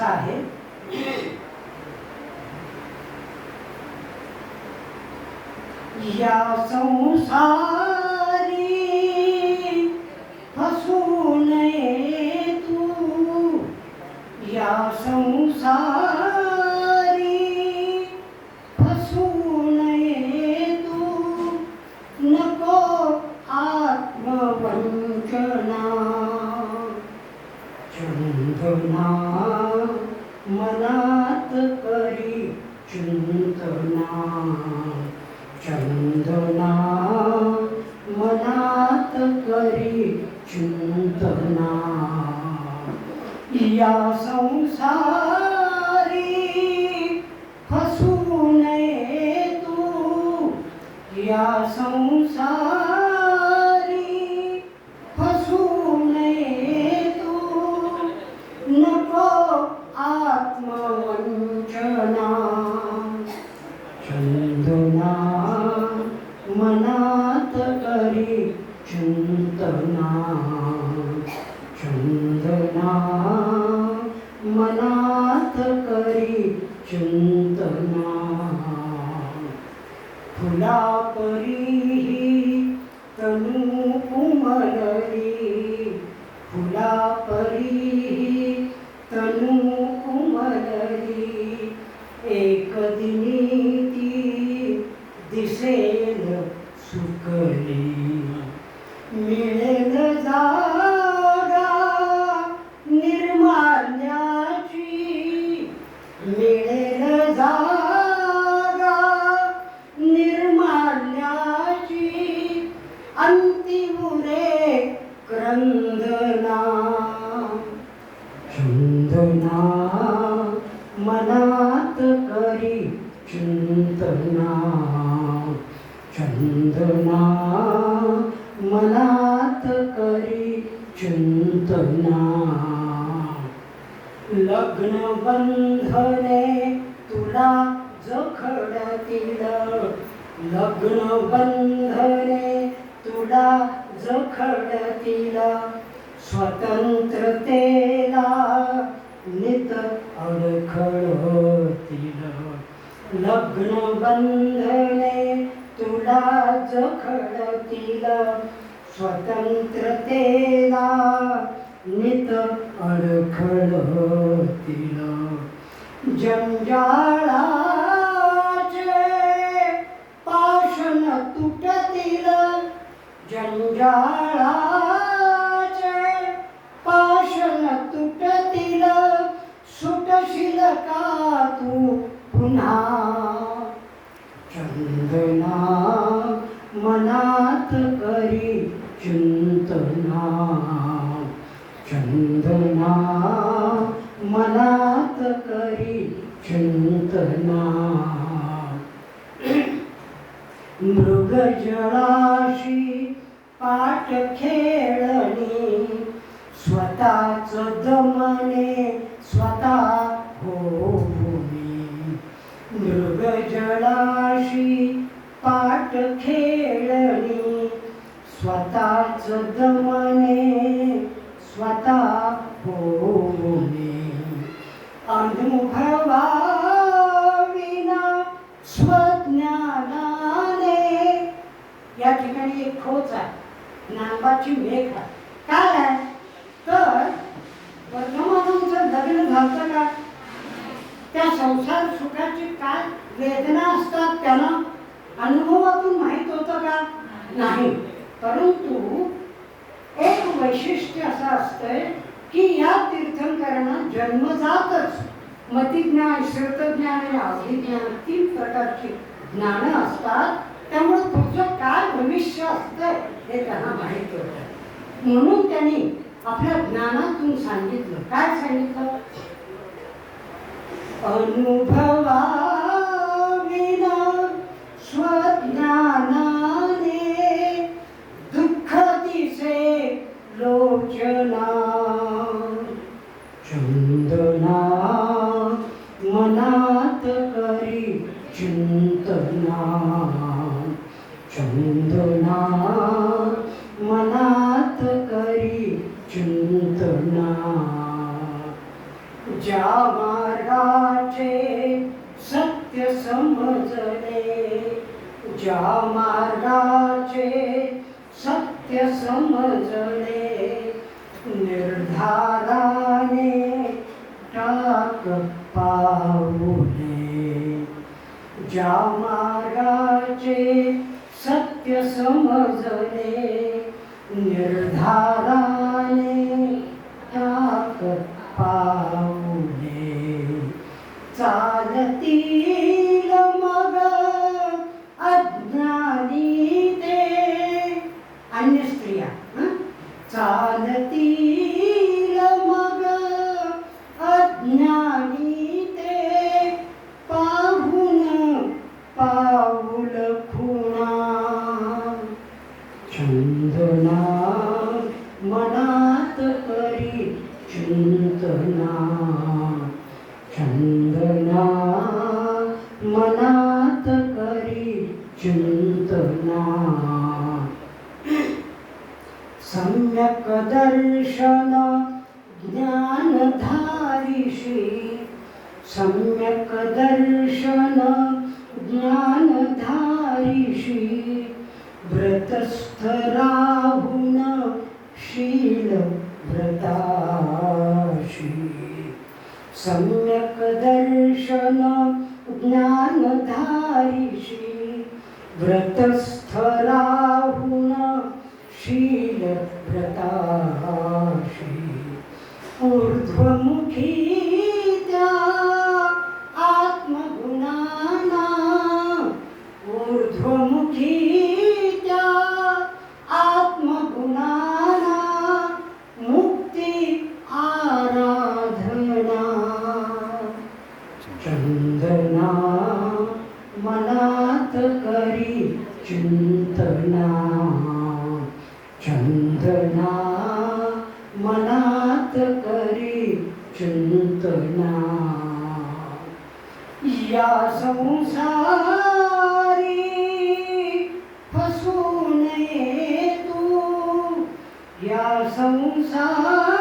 असा आहे, या संसारी फसू नये तू, या संसारी फसू नये तू, नको आत्मवंचना, चंदना मनात करी चिंतना, चंदना मनात करी चिंतना, या संसारी फसू नये तू, या संसारी फसू नये तू, नको आत्मवंचना, चंदना मनात करी चिंतना, चंदना मनात करी चिंतना, फुलापरी तनु उमलली, फुलापरी तनु उमलली, एक दिनी ती दिसेल सुकली, मिळेल जागा निर्माल्याची, मिळेल जागा निर्माल्याची, अंतिमुरे क्रंदना, चंदना मनात करी चिंतना, चंदना मनात करी चिंतना, लग्न बंधने तुला जखडतील, लग्न बंधने तुला जखडतील, स्वतंत्रतेला नित अडखळतील, लग्न बंधने तुला जखडतील, स्वतंत्रतेला नित अडखळतील, जंजाळाचे पाशन तुटतील, जंजाळाचे पाशन तुटतील, सुटशील का तू पुन्हा, चंदना मनात करी चिंतना, चंदना मनात करी चिंतना, मृगजळाशी पाठ खेळणी, स्वतःच दमने स्वतः हो भूमी, मृगजळाशी पाठ खेळणी, स्वतःच दमने स्वतः हो भूमी, अनुभवाविना स्वज्ञानाने, या ठिकाणी एक खोच आहे, नांबाची मेघ आहे. काय आहे तर वर्धमानांचं लग्न झालं का, त्या संसार सुखाची काय वेदना असतात त्यांना अनुभवातून माहीत होतं का, नाही. परंतु एक वैशिष्ट्य असं असतंय की या तीर्थंकरांना जन्मजातच मतिज्ञान, श्रुतज्ञान आणि अभिज्ञान 3 प्रकारची ज्ञानं असतात. त्यामुळे पुढचं काय भविष्य असतंय हे त्यांना माहीत होतं. म्हणून त्यांनी आपल्या ज्ञानातून सांगितलं. काय सांगितलं? अनुभवाविना स्वज्ञानाने दुःख दिसे लोचना, चंदना मनात करी चिंतना, चंदना मनात करी चिंतना, ज्या ज्या मार्गाचे सत्य समजले, ज्या मार्गाचे सत्य समजले, निर्धाराने टाक पाऊले. ज्या मार्गाचे सत्य समजले, निर्धाराने टाक पाऊले. चालतील मग अज्ञानी ते, अन्य स्त्रिया चालतील मग अज्ञानी ते, पाहून पाऊल खुणा. चंदना मनात करी चिंतना, चंदना मनात करी चिंतना. सम्यक दर्शन ज्ञानधारीषी, सम्यक दर्शन ज्ञानधारीषी, व्रतस्थ राहून शील व्रताशी. सम्यक दर्शन ज्ञानधारीषी, व्रतस्थ राहून शील व्रताशी. ऊर्ध्वमुखी त्या आत्मगुणाना, ऊर्ध्वमुखी त्या आत्मगुणाना, मुक्ती आराधना. चंदना मनात करी चिंतना, चंदना मनात करी चिंतना. या संसारी फसू नये तू, या संसारी